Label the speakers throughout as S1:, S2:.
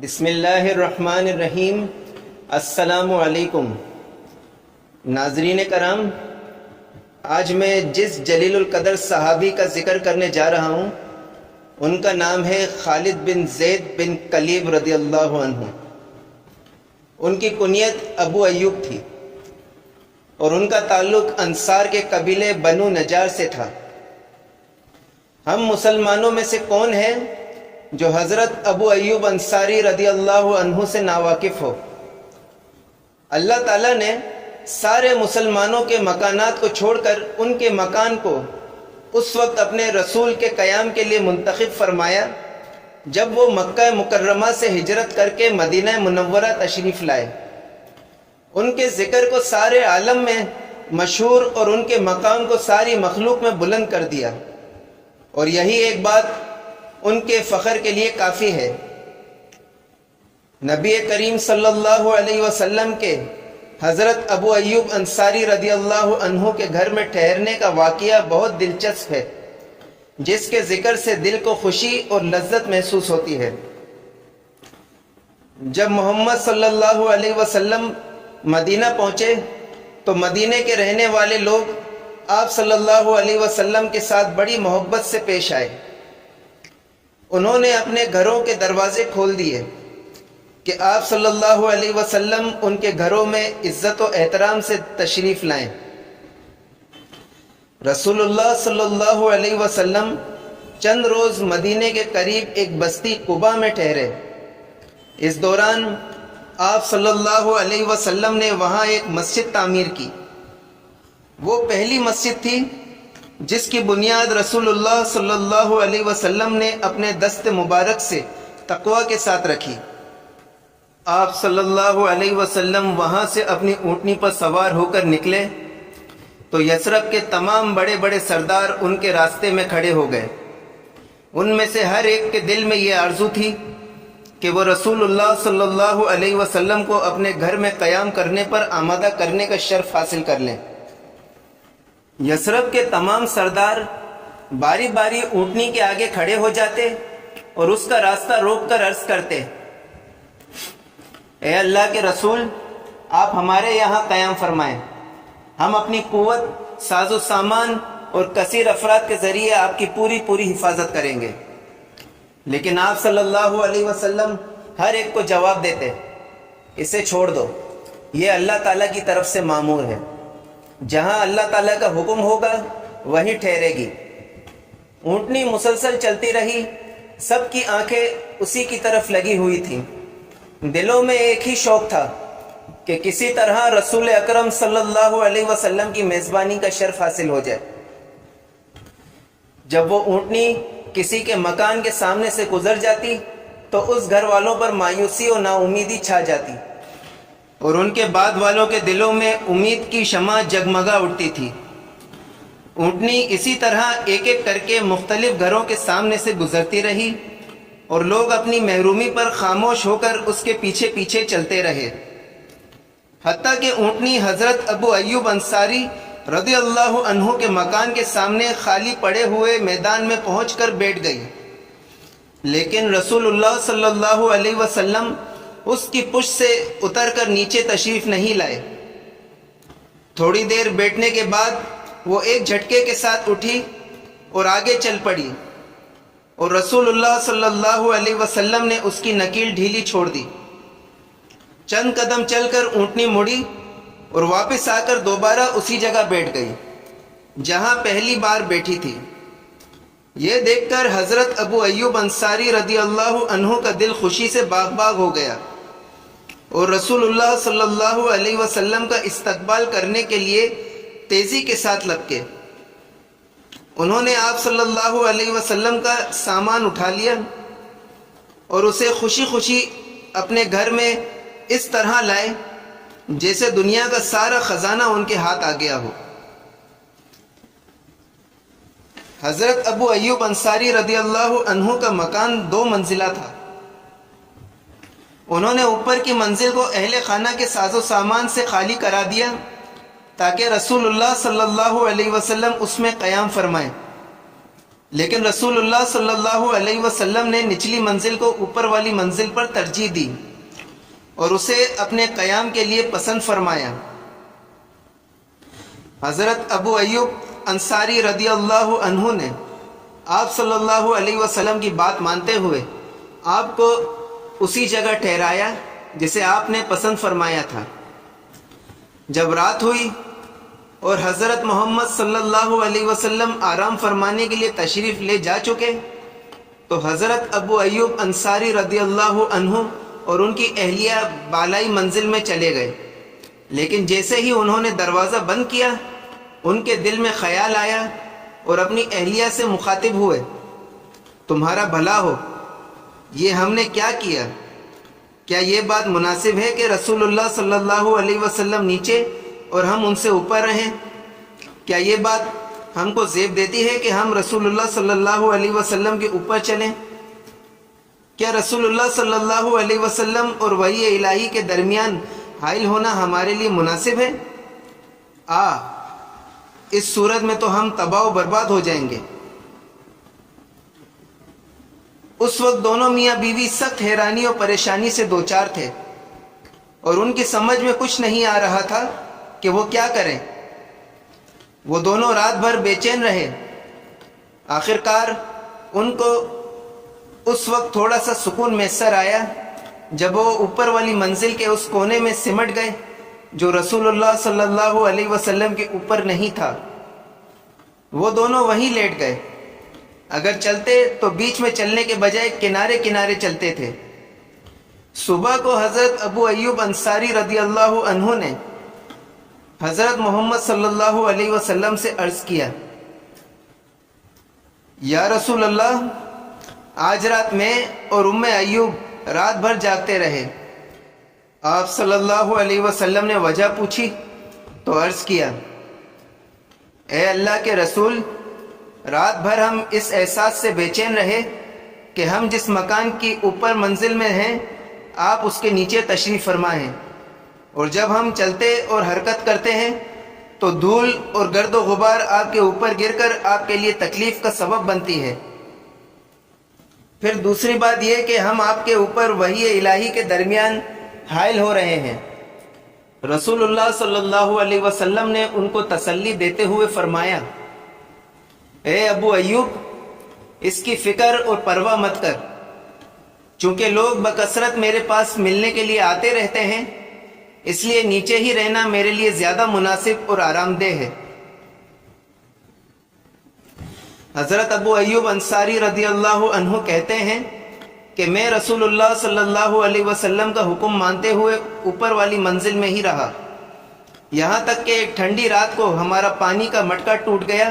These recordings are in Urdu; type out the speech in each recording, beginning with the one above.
S1: بسم اللہ الرحمن الرحیم۔ السلام علیکم ناظرین کرام، آج میں جس جلیل القدر صحابی کا ذکر کرنے جا رہا ہوں ان کا نام ہے خالد بن زید بن کلیب رضی اللہ عنہ۔ ان کی کنیت ابو ایوب تھی اور ان کا تعلق انصار کے قبیلے بنو نجار سے تھا۔ ہم مسلمانوں میں سے کون ہے جو حضرت ابو ایوب انصاری رضی اللہ عنہ سے ناواقف ہو؟ اللہ تعالیٰ نے سارے مسلمانوں کے مکانات کو چھوڑ کر ان کے مکان کو اس وقت اپنے رسول کے قیام کے لیے منتخب فرمایا جب وہ مکہ مکرمہ سے ہجرت کر کے مدینہ منورہ تشریف لائے۔ ان کے ذکر کو سارے عالم میں مشہور اور ان کے مقام کو ساری مخلوق میں بلند کر دیا، اور یہی ایک بات ان کے فخر کے لیے کافی ہے۔ نبی کریم صلی اللہ علیہ وسلم کے حضرت ابو ایوب انصاری رضی اللہ عنہ کے گھر میں ٹھہرنے کا واقعہ بہت دلچسپ ہے، جس کے ذکر سے دل کو خوشی اور لذت محسوس ہوتی ہے۔ جب محمد صلی اللہ علیہ وسلم مدینہ پہنچے تو مدینہ کے رہنے والے لوگ آپ صلی اللہ علیہ وسلم کے ساتھ بڑی محبت سے پیش آئے۔ انہوں نے اپنے گھروں کے دروازے کھول دیے کہ آپ صلی اللہ علیہ وسلم ان کے گھروں میں عزت و احترام سے تشریف لائیں۔ رسول اللہ صلی اللہ علیہ وسلم چند روز مدینے کے قریب ایک بستی قباء میں ٹھہرے۔ اس دوران آپ صلی اللہ علیہ وسلم نے وہاں ایک مسجد تعمیر کی۔ وہ پہلی مسجد تھی جس کی بنیاد رسول اللہ صلی اللہ علیہ وسلم نے اپنے دست مبارک سے تقوی کے ساتھ رکھی۔ آپ صلی اللہ علیہ وسلم وہاں سے اپنی اونٹنی پر سوار ہو کر نکلے تو یثرب کے تمام بڑے بڑے سردار ان کے راستے میں کھڑے ہو گئے۔ ان میں سے ہر ایک کے دل میں یہ آرزو تھی کہ وہ رسول اللہ صلی اللہ علیہ وسلم کو اپنے گھر میں قیام کرنے پر آمادہ کرنے کا شرف حاصل کر لیں۔ یثرب کے تمام سردار باری باری اونٹنی کے آگے کھڑے ہو جاتے اور اس کا راستہ روک کر عرض کرتے، اے اللہ کے رسول، آپ ہمارے یہاں قیام فرمائیں، ہم اپنی قوت، ساز و سامان اور کثیر افراد کے ذریعے آپ کی پوری حفاظت کریں گے۔ لیکن آپ صلی اللہ علیہ وسلم ہر ایک کو جواب دیتے، اسے چھوڑ دو، یہ اللہ تعالیٰ کی طرف سے مامور ہے، جہاں اللہ تعالیٰ کا حکم ہوگا وہیں ٹھہرے گی۔ اونٹنی مسلسل چلتی رہی، سب کی آنکھیں اسی کی طرف لگی ہوئی تھیں۔ دلوں میں ایک ہی شوق تھا کہ کسی طرح رسول اکرم صلی اللہ علیہ وسلم کی میزبانی کا شرف حاصل ہو جائے۔ جب وہ اونٹنی کسی کے مکان کے سامنے سے گزر جاتی تو اس گھر والوں پر مایوسی اور نا امیدی چھا جاتی، اور ان کے بعد والوں کے دلوں میں امید کی شمع جگمگا اٹھتی تھی۔ اونٹنی اسی طرح ایک ایک کر کے مختلف گھروں کے سامنے سے گزرتی رہی اور لوگ اپنی محرومی پر خاموش ہو کر اس کے پیچھے پیچھے چلتے رہے، حتیٰ کہ اونٹنی حضرت ابو ایوب انصاری رضی اللہ عنہ کے مکان کے سامنے خالی پڑے ہوئے میدان میں پہنچ کر بیٹھ گئی۔ لیکن رسول اللہ صلی اللہ علیہ وسلم اس کی پشت سے اتر کر نیچے تشریف نہیں لائے۔ تھوڑی دیر بیٹھنے کے بعد وہ ایک جھٹکے کے ساتھ اٹھی اور آگے چل پڑی، اور رسول اللہ صلی اللہ علیہ وسلم نے اس کی نکیل ڈھیلی چھوڑ دی۔ چند قدم چل کر اونٹنی مڑی اور واپس آ کر دوبارہ اسی جگہ بیٹھ گئی جہاں پہلی بار بیٹھی تھی۔ یہ دیکھ کر حضرت ابو ایوب انصاری رضی اللہ عنہ کا دل خوشی سے باغ باغ ہو گیا، اور رسول اللہ صلی اللہ علیہ وسلم کا استقبال کرنے کے لیے تیزی کے ساتھ لپکے۔ انہوں نے آپ صلی اللہ علیہ وسلم کا سامان اٹھا لیا اور اسے خوشی خوشی اپنے گھر میں اس طرح لائے جیسے دنیا کا سارا خزانہ ان کے ہاتھ آ گیا ہو۔ حضرت ابو ایوب انصاری رضی اللہ عنہ کا مکان 2 منزلہ تھا۔ انہوں نے اوپر کی منزل کو اہل خانہ کے ساز و سامان سے خالی کرا دیا تاکہ رسول اللہ صلی اللہ علیہ وسلم اس میں قیام فرمائیں، لیکن رسول اللہ صلی اللہ علیہ وسلم نے نچلی منزل کو اوپر والی منزل پر ترجیح دی اور اسے اپنے قیام کے لیے پسند فرمایا۔ حضرت ابو ایوب انصاری رضی اللہ عنہ نے آپ صلی اللہ علیہ وسلم کی بات مانتے ہوئے آپ کو اسی جگہ ٹھہرایا جسے آپ نے پسند فرمایا تھا۔ جب رات ہوئی اور حضرت محمد صلی اللہ علیہ وسلم آرام فرمانے کے لیے تشریف لے جا چکے تو حضرت ابو ایوب انصاری رضی اللہ عنہ اور ان کی اہلیہ بالائی منزل میں چلے گئے، لیکن جیسے ہی انہوں نے دروازہ بند کیا ان کے دل میں خیال آیا اور اپنی اہلیہ سے مخاطب ہوئے، تمہارا بھلا ہو، یہ ہم نے کیا کیا؟ کیا یہ بات مناسب ہے کہ رسول اللہ صلی اللہ علیہ وسلم نیچے اور ہم ان سے اوپر رہیں؟ کیا یہ بات ہم کو زیب دیتی ہے کہ ہم رسول اللہ صلی اللہ علیہ وسلم کے اوپر چلیں؟ کیا رسول اللہ صلی اللہ علیہ وسلم اور وحی الہی کے درمیان حائل ہونا ہمارے لیے مناسب ہے؟ اس صورت میں تو ہم تباہ و برباد ہو جائیں گے۔ اس وقت دونوں میاں بیوی سخت حیرانی اور پریشانی سے دوچار تھے اور ان کی سمجھ میں کچھ نہیں آ رہا تھا کہ وہ کیا کریں۔ وہ دونوں رات بھر بے چین رہے۔ آخرکار ان کو اس وقت تھوڑا سا سکون میسر آیا جب وہ اوپر والی منزل کے اس کونے میں سمٹ گئے جو رسول اللہ صلی اللہ علیہ وسلم کے اوپر نہیں تھا۔ وہ دونوں وہیں لیٹ گئے۔ اگر چلتے تو بیچ میں چلنے کے بجائے کنارے کنارے چلتے تھے۔ صبح کو حضرت ابو ایوب انصاری رضی اللہ عنہ نے حضرت محمد صلی اللہ علیہ وسلم سے عرض کیا، یا رسول اللہ، آج رات میں اور ام ایوب رات بھر جاگتے رہے۔ آپ صلی اللہ علیہ وسلم نے وجہ پوچھی تو عرض کیا، اے اللہ کے رسول، رات بھر ہم اس احساس سے بے چین رہے کہ ہم جس مکان کی اوپر منزل میں ہیں آپ اس کے نیچے تشریف فرما ہیں، اور جب ہم چلتے اور حرکت کرتے ہیں تو دھول اور گرد و غبار آپ کے اوپر گر کر آپ کے لیے تکلیف کا سبب بنتی ہے۔ پھر دوسری بات یہ کہ ہم آپ کے اوپر وحی الہی کے درمیان حائل ہو رہے ہیں۔ رسول اللہ صلی اللہ علیہ وسلم نے ان کو تسلی دیتے ہوئے فرمایا، اے ابو ایوب، اس کی فکر اور پرواہ مت کر، چونکہ لوگ بکثرت میرے پاس ملنے کے لیے آتے رہتے ہیں، اس لیے نیچے ہی رہنا میرے لیے زیادہ مناسب اور آرام دہ ہے۔ حضرت ابو ایوب انصاری رضی اللہ عنہ کہتے ہیں کہ میں رسول اللہ صلی اللہ علیہ وسلم کا حکم مانتے ہوئے اوپر والی منزل میں ہی رہا، یہاں تک کہ ایک ٹھنڈی رات کو ہمارا پانی کا مٹکا ٹوٹ گیا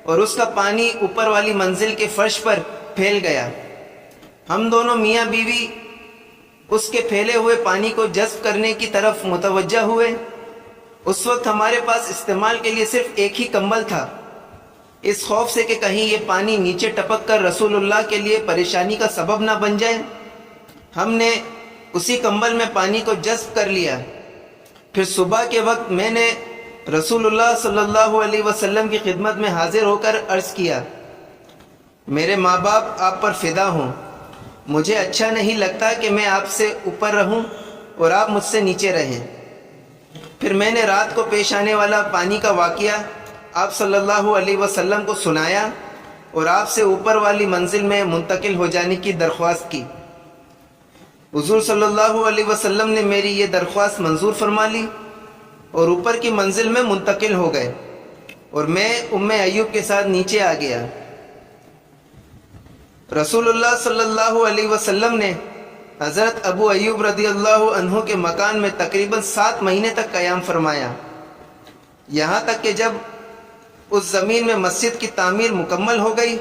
S1: اور اس کا پانی اوپر والی منزل کے فرش پر پھیل گیا۔ ہم دونوں میاں بیوی اس کے پھیلے ہوئے پانی کو جذب کرنے کی طرف متوجہ ہوئے۔ اس وقت ہمارے پاس استعمال کے لیے صرف ایک ہی کمبل تھا، اس خوف سے کہ کہیں یہ پانی نیچے ٹپک کر رسول اللہ کے لیے پریشانی کا سبب نہ بن جائے، ہم نے اسی کمبل میں پانی کو جذب کر لیا۔ پھر صبح کے وقت میں نے رسول اللہ صلی اللہ علیہ وسلم کی خدمت میں حاضر ہو کر عرض کیا، میرے ماں باپ آپ پر فدا ہوں، مجھے اچھا نہیں لگتا کہ میں آپ سے اوپر رہوں اور آپ مجھ سے نیچے رہیں۔ پھر میں نے رات کو پیش آنے والا پانی کا واقعہ آپ صلی اللہ علیہ وسلم کو سنایا اور آپ سے اوپر والی منزل میں منتقل ہو جانے کی درخواست کی۔ حضور صلی اللہ علیہ وسلم نے میری یہ درخواست منظور فرما لی اور اوپر کی منزل میں منتقل ہو گئے اور میں ام ایوب کے ساتھ نیچے آ گیا۔ رسول اللہ صلی اللہ علیہ وسلم نے حضرت ابو ایوب رضی اللہ عنہ کے مکان میں تقریباً 7 مہینے تک قیام فرمایا، یہاں تک کہ جب اس زمین میں مسجد کی تعمیر مکمل ہو گئی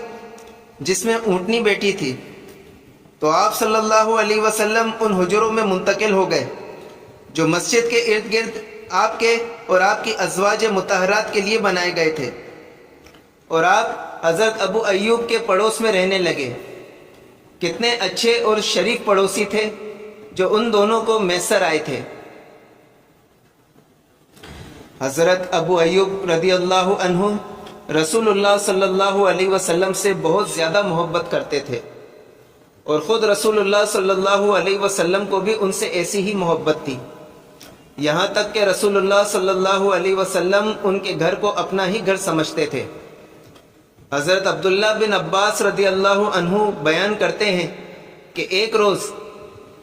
S1: جس میں اونٹنی بیٹھی تھی تو آپ صلی اللہ علیہ وسلم ان حجروں میں منتقل ہو گئے جو مسجد کے ارد گرد آپ کے اور آپ کی ازواج مطہرات کے لیے بنائے گئے تھے، اور آپ حضرت ابو ایوب کے پڑوس میں رہنے لگے۔ کتنے اچھے اور شریف پڑوسی تھے جو ان دونوں کو میسر آئے تھے۔ حضرت ابو ایوب رضی اللہ عنہ رسول اللہ صلی اللہ علیہ وسلم سے بہت زیادہ محبت کرتے تھے، اور خود رسول اللہ صلی اللہ علیہ وسلم کو بھی ان سے ایسی ہی محبت تھی، یہاں تک کہ رسول اللہ صلی اللہ علیہ وسلم ان کے گھر کو اپنا ہی گھر سمجھتے تھے۔ حضرت عبداللہ بن عباس رضی اللہ عنہ بیان کرتے ہیں کہ ایک روز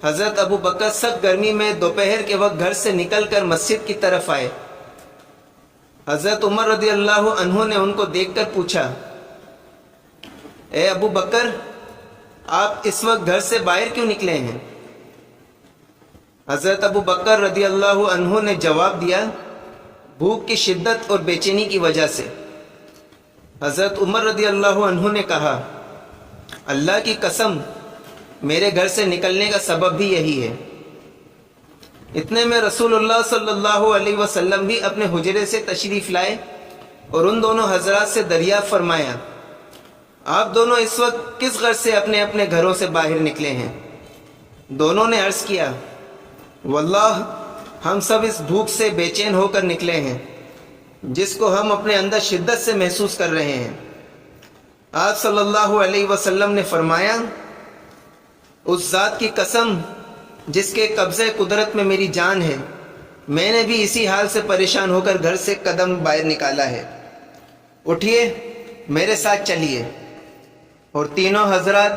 S1: حضرت ابو بکر سخت گرمی میں دوپہر کے وقت گھر سے نکل کر مسجد کی طرف آئے۔ حضرت عمر رضی اللہ عنہ نے ان کو دیکھ کر پوچھا، اے ابو بکر، آپ اس وقت گھر سے باہر کیوں نکلے ہیں؟ حضرت ابو بکر رضی اللہ عنہ نے جواب دیا، بھوک کی شدت اور بے چینی کی وجہ سے۔ حضرت عمر رضی اللہ عنہ نے کہا، اللہ کی قسم، میرے گھر سے نکلنے کا سبب بھی یہی ہے۔ اتنے میں رسول اللہ صلی اللہ علیہ وسلم بھی اپنے حجرے سے تشریف لائے اور ان دونوں حضرات سے دریافت فرمایا، آپ دونوں اس وقت کس غرض سے اپنے اپنے گھروں سے باہر نکلے ہیں؟ دونوں نے عرض کیا، واللہ ہم سب اس بھوک سے بے چین ہو کر نکلے ہیں جس کو ہم اپنے اندر شدت سے محسوس کر رہے ہیں۔ آپ صلی اللہ علیہ وسلم نے فرمایا، اس ذات کی قسم جس کے قبضے قدرت میں میری جان ہے، میں نے بھی اسی حال سے پریشان ہو کر گھر سے قدم باہر نکالا ہے، اٹھیے میرے ساتھ چلیے۔ اور تینوں حضرات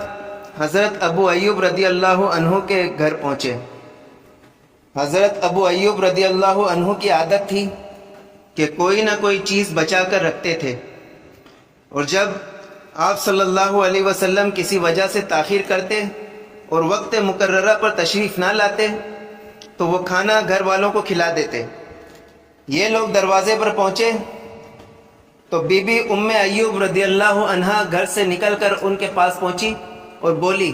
S1: حضرت ابو ایوب رضی اللہ عنہ کے گھر پہنچے۔ حضرت ابو ایوب رضی اللہ عنہ کی عادت تھی کہ کوئی نہ کوئی چیز بچا کر رکھتے تھے، اور جب آپ صلی اللہ علیہ وسلم کسی وجہ سے تاخیر کرتے اور وقت مقررہ پر تشریف نہ لاتے تو وہ کھانا گھر والوں کو کھلا دیتے۔ یہ لوگ دروازے پر پہنچے تو بی بی ام ایوب رضی اللہ عنہا گھر سے نکل کر ان کے پاس پہنچی اور بولی،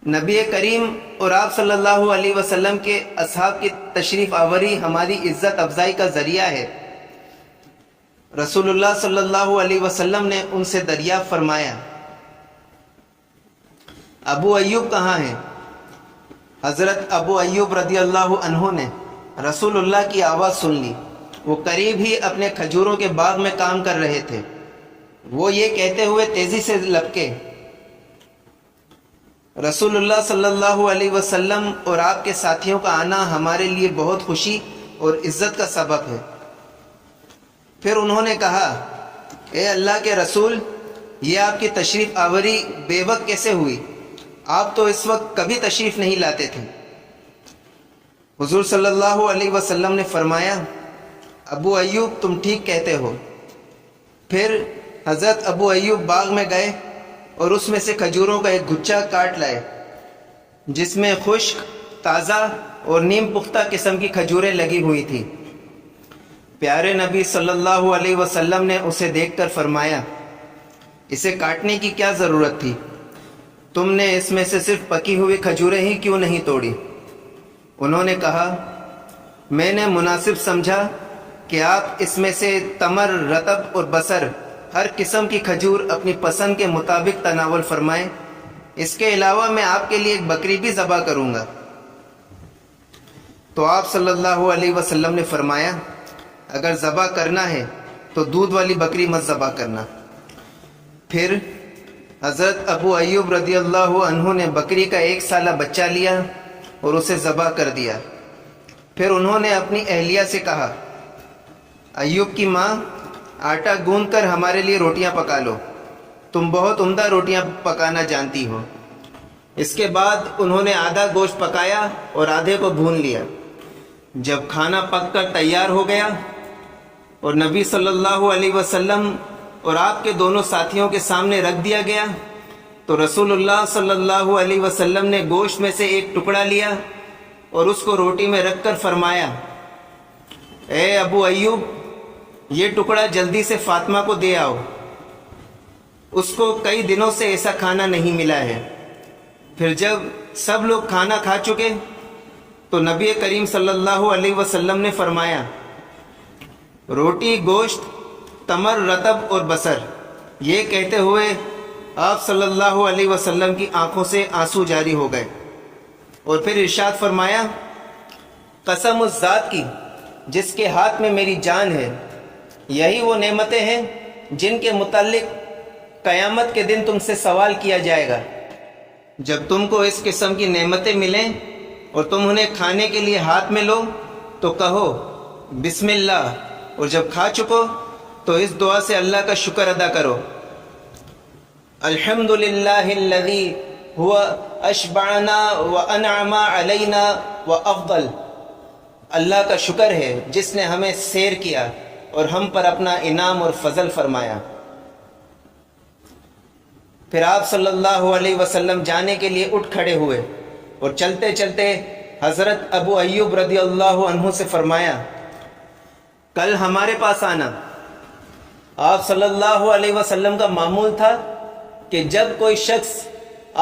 S1: نبی کریم اور آپ صلی اللہ علیہ وسلم کے اصحاب کی تشریف آوری ہماری عزت افزائی کا ذریعہ ہے۔ رسول اللہ صلی اللہ علیہ وسلم نے ان سے دریافت فرمایا، ابو ایوب کہاں ہیں؟ حضرت ابو ایوب رضی اللہ عنہ نے رسول اللہ کی آواز سن لی، وہ قریب ہی اپنے کھجوروں کے باغ میں کام کر رہے تھے۔ وہ یہ کہتے ہوئے تیزی سے لپکے، رسول اللہ صلی اللہ علیہ وسلم اور آپ کے ساتھیوں کا آنا ہمارے لیے بہت خوشی اور عزت کا سبب ہے۔ پھر انہوں نے کہا، اے اللہ کے رسول، یہ آپ کی تشریف آوری بے وقت کیسے ہوئی؟ آپ تو اس وقت کبھی تشریف نہیں لاتے تھے۔ حضور صلی اللہ علیہ وسلم نے فرمایا، ابو ایوب تم ٹھیک کہتے ہو۔ پھر حضرت ابو ایوب باغ میں گئے اور اس میں سے کھجوروں کا ایک گچھا کاٹ لائے جس میں خشک، تازہ اور نیم پختہ قسم کی کھجوریں لگی ہوئی تھی۔ پیارے نبی صلی اللہ علیہ وسلم نے اسے دیکھ کر فرمایا، اسے کاٹنے کی کیا ضرورت تھی؟ تم نے اس میں سے صرف پکی ہوئی کھجوریں ہی کیوں نہیں توڑی؟ انہوں نے کہا، میں نے مناسب سمجھا کہ آپ اس میں سے تمر، رطب اور بصر ہر قسم کی کھجور اپنی پسند کے مطابق تناول فرمائیں، اس کے علاوہ میں آپ کے لیے ایک بکری بھی ذبح کروں گا۔ تو آپ صلی اللہ علیہ وسلم نے فرمایا، اگر ذبح کرنا ہے تو دودھ والی بکری مت ذبح کرنا۔ پھر حضرت ابو ایوب رضی اللہ عنہ نے بکری کا 1 سالہ بچہ لیا اور اسے ذبح کر دیا۔ پھر انہوں نے اپنی اہلیہ سے کہا، ایوب کی ماں، آٹا گوندھ کر ہمارے لیے روٹیاں پکا لو، تم بہت عمدہ روٹیاں پکانا جانتی ہو۔ اس کے بعد انہوں نے آدھا گوشت پکایا اور آدھے کو بھون لیا۔ جب کھانا پک کر تیار ہو گیا اور نبی صلی اللہ علیہ وسلم اور آپ کے دونوں ساتھیوں کے سامنے رکھ دیا گیا تو رسول اللہ صلی اللہ علیہ وسلم نے گوشت میں سے ایک ٹکڑا لیا اور اس کو روٹی میں رکھ کر فرمایا، اے ابو ایوب، یہ ٹکڑا جلدی سے فاطمہ کو دے آؤ، اس کو کئی دنوں سے ایسا کھانا نہیں ملا ہے۔ پھر جب سب لوگ کھانا کھا چکے تو نبی کریم صلی اللہ علیہ وسلم نے فرمایا، روٹی، گوشت، تمر، رطب اور بصر۔ یہ کہتے ہوئے آپ صلی اللہ علیہ وسلم کی آنکھوں سے آنسو جاری ہو گئے، اور پھر ارشاد فرمایا، قسم اس ذات کی جس کے ہاتھ میں میری جان ہے، یہی وہ نعمتیں ہیں جن کے متعلق قیامت کے دن تم سے سوال کیا جائے گا۔ جب تم کو اس قسم کی نعمتیں ملیں اور تم انہیں کھانے کے لیے ہاتھ میں لو تو کہو بسم اللہ، اور جب کھا چکو تو اس دعا سے اللہ کا شکر ادا کرو، الحمد للہ الذی هو اشبعنا وانعم علینا وافضل۔ اللہ کا شکر ہے جس نے ہمیں سیر کیا اور ہم پر اپنا انعام اور فضل فرمایا۔ پھر آپ صلی اللہ علیہ وسلم جانے کے لیے اٹھ کھڑے ہوئے اور چلتے چلتے حضرت ابو ایوب رضی اللہ عنہ سے فرمایا، کل ہمارے پاس آنا۔ آپ صلی اللہ علیہ وسلم کا معمول تھا کہ جب کوئی شخص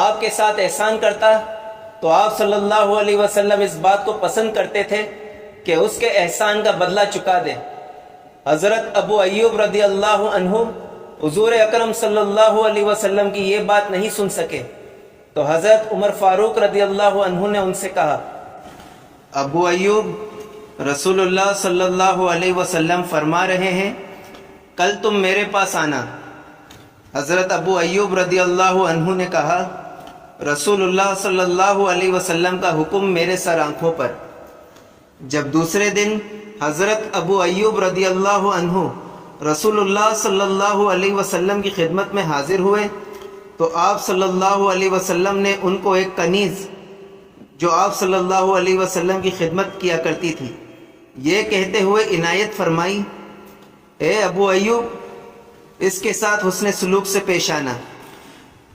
S1: آپ کے ساتھ احسان کرتا تو آپ صلی اللہ علیہ وسلم اس بات کو پسند کرتے تھے کہ اس کے احسان کا بدلہ چکا دے۔ حضرت ابو ایوب رضی اللہ عنہ حضور اکرم صلی اللہ علیہ وسلم کی یہ بات نہیں سن سکے تو حضرت عمر فاروق رضی اللہ عنہ نے ان سے کہا، ابو ایوب، رسول اللہ صلی اللہ علیہ وسلم فرما رہے ہیں کل تم میرے پاس آنا۔ حضرت ابو ایوب رضی اللہ عنہ نے کہا، رسول اللہ صلی اللہ علیہ وسلم کا حکم میرے سر آنکھوں پر۔ جب دوسرے دن حضرت ابو ایوب رضی اللہ عنہ رسول اللہ صلی اللہ علیہ وسلم کی خدمت میں حاضر ہوئے تو آپ صلی اللہ علیہ وسلم نے ان کو ایک کنیز جو آپ صلی اللہ علیہ وسلم کی خدمت کیا کرتی تھی یہ کہتے ہوئے عنایت فرمائی، اے ابو ایوب، اس کے ساتھ حسن سلوک سے پیش آنا،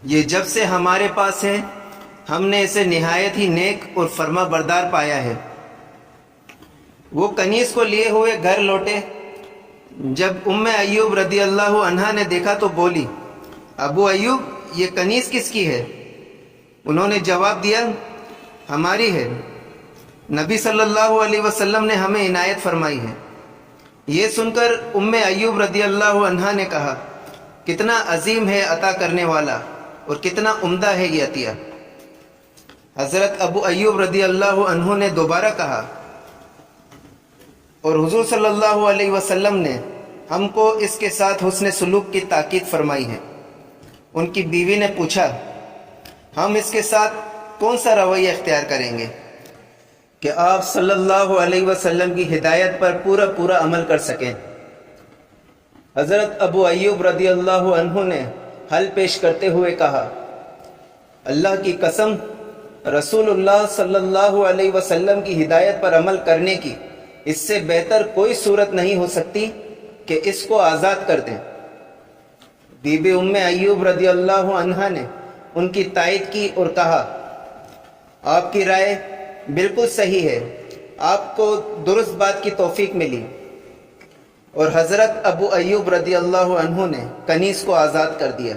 S1: یہ جب سے ہمارے پاس ہے ہم نے اسے نہایت ہی نیک اور فرما بردار پایا ہے۔ وہ کنیز کو لیے ہوئے گھر لوٹے۔ جب ام ایوب رضی اللہ عنہا نے دیکھا تو بولی، ابو ایوب، یہ کنیز کس کی ہے؟ انہوں نے جواب دیا، ہماری ہے، نبی صلی اللہ علیہ وسلم نے ہمیں عنایت فرمائی ہے۔ یہ سن کر ام ایوب رضی اللہ عنہا نے کہا، کتنا عظیم ہے عطا کرنے والا اور کتنا عمدہ ہے یہ عطیہ۔ حضرت ابو ایوب رضی اللہ عنہ نے دوبارہ کہا، اور حضور صلی اللہ علیہ وسلم نے ہم کو اس کے ساتھ حسن سلوک کی تاکید فرمائی ہے۔ ان کی بیوی نے پوچھا، ہم اس کے ساتھ کون سا رویہ اختیار کریں گے کہ آپ صلی اللہ علیہ وسلم کی ہدایت پر پورا عمل کر سکیں؟ حضرت ابو ایوب رضی اللہ عنہ نے حل پیش کرتے ہوئے کہا، اللہ کی قسم، رسول اللہ صلی اللہ علیہ وسلم کی ہدایت پر عمل کرنے کی اس سے بہتر کوئی صورت نہیں ہو سکتی کہ اس کو آزاد کر دیں۔ بی بی ام ایوب رضی اللہ عنہا نے ان کی تائید کی اور کہا، آپ کی رائے بالکل صحیح ہے، آپ کو درست بات کی توفیق ملی۔ اور حضرت ابو ایوب رضی اللہ عنہ نے کنیز کو آزاد کر دیا۔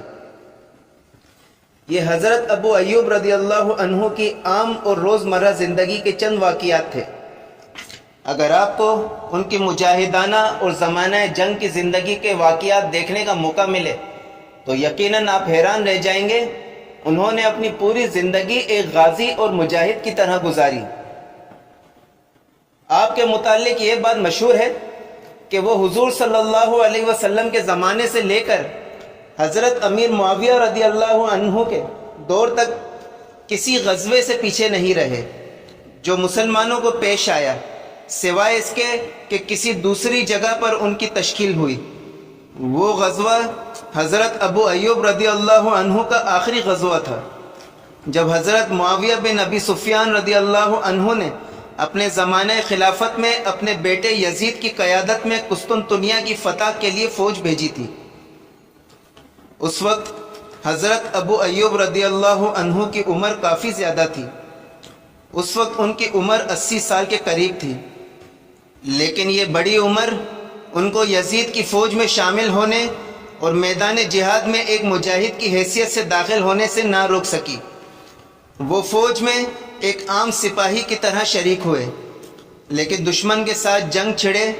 S1: یہ حضرت ابو ایوب رضی اللہ عنہ کی عام اور روزمرہ زندگی کے چند واقعات تھے۔ اگر آپ کو ان کی مجاہدانہ اور زمانہ جنگ کی زندگی کے واقعات دیکھنے کا موقع ملے تو یقیناً آپ حیران رہ جائیں گے، انہوں نے اپنی پوری زندگی ایک غازی اور مجاہد کی طرح گزاری۔ آپ کے متعلق یہ بات مشہور ہے کہ وہ حضور صلی اللہ علیہ وسلم کے زمانے سے لے کر حضرت امیر معاویہ رضی اللہ عنہ کے دور تک کسی غزوے سے پیچھے نہیں رہے جو مسلمانوں کو پیش آیا، سوائے اس کے کہ کسی دوسری جگہ پر ان کی تشکیل ہوئی۔ وہ غزوہ حضرت ابو ایوب رضی اللہ عنہ کا آخری غزوہ تھا، جب حضرت معاویہ بن ابی سفیان رضی اللہ عنہ نے اپنے زمانہ خلافت میں اپنے بیٹے یزید کی قیادت میں قسطنطنیہ کی فتح کے لیے فوج بھیجی تھی۔ اس وقت حضرت ابو ایوب رضی اللہ عنہ کی عمر کافی زیادہ تھی، اس وقت ان کی عمر 80 سال کے قریب تھی، لیکن یہ بڑی عمر ان کو یزید کی فوج میں شامل ہونے اور میدان جہاد میں ایک مجاہد کی حیثیت سے داخل ہونے سے نہ روک سکی۔ وہ فوج میں ایک عام سپاہی کی طرح شریک ہوئے، لیکن دشمن کے ساتھ جنگ چھڑے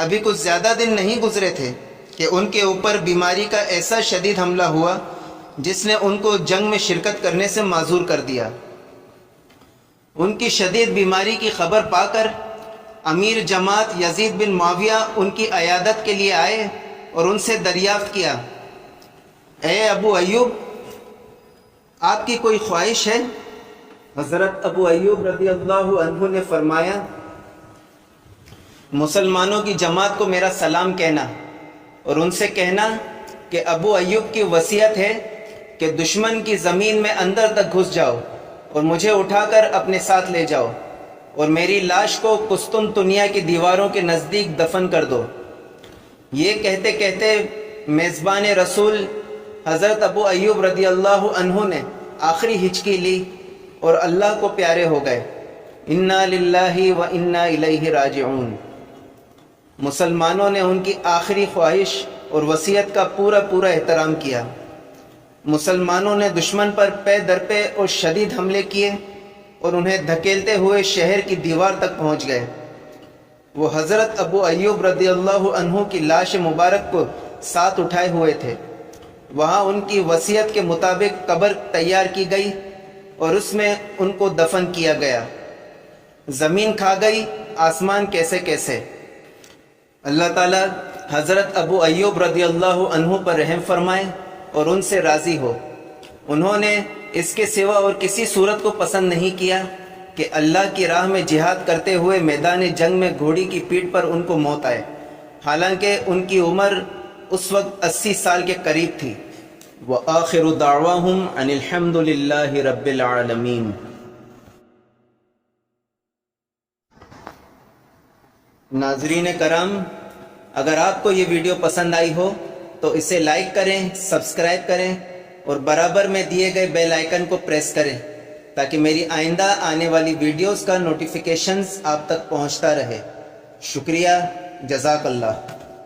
S1: ابھی کچھ زیادہ دن نہیں گزرے تھے کہ ان کے اوپر بیماری کا ایسا شدید حملہ ہوا جس نے ان کو جنگ میں شرکت کرنے سے معذور کر دیا۔ ان کی شدید بیماری کی خبر پا کر امیر جماعت یزید بن معاویہ ان کی عیادت کے لیے آئے اور ان سے دریافت کیا، اے ابو ایوب، آپ کی کوئی خواہش ہے؟ حضرت ابو ایوب رضی اللہ عنہ نے فرمایا، مسلمانوں کی جماعت کو میرا سلام کہنا اور ان سے کہنا کہ ابو ایوب کی وصیت ہے کہ دشمن کی زمین میں اندر تک گھس جاؤ اور مجھے اٹھا کر اپنے ساتھ لے جاؤ اور میری لاش کو قسطنطنیہ کی دیواروں کے نزدیک دفن کر دو۔ یہ کہتے کہتے میزبان رسول حضرت ابو ایوب رضی اللہ عنہ نے آخری ہچکی لی اور اللہ کو پیارے ہو گئے۔ انا للہ و انا الیہ راجعون۔ مسلمانوں نے ان کی آخری خواہش اور وصیت کا پورا احترام کیا۔ مسلمانوں نے دشمن پر پے در پے اور شدید حملے کیے اور انہیں دھکیلتے ہوئے شہر کی دیوار تک پہنچ گئے۔ وہ حضرت ابو ایوب رضی اللہ عنہ کی لاش مبارک کو ساتھ اٹھائے ہوئے تھے۔ وہاں ان کی وصیت کے مطابق قبر تیار کی گئی اور اس میں ان کو دفن کیا گیا۔ زمین کھا گئی، آسمان کیسے کیسے۔ اللہ تعالی حضرت ابو ایوب رضی اللہ عنہ پر رحم فرمائے اور ان سے راضی ہو۔ انہوں نے اس کے سوا اور کسی صورت کو پسند نہیں کیا کہ اللہ کی راہ میں جہاد کرتے ہوئے میدان جنگ میں گھوڑی کی پیٹھ پر ان کو موت آئے، حالانکہ ان کی عمر اس وقت 80 سال کے قریب تھی۔ وآخر دعواہم ان الحمد للہ رب العالمین۔ ناظرین کرام، اگر آپ کو یہ ویڈیو پسند آئی ہو تو اسے لائک کریں، سبسکرائب کریں اور برابر میں دیے گئے بیل آئیکن کو پریس کریں تاکہ میری آئندہ آنے والی ویڈیوز کا نوٹیفیکیشنز آپ تک پہنچتا رہے۔ شکریہ، جزاک اللہ۔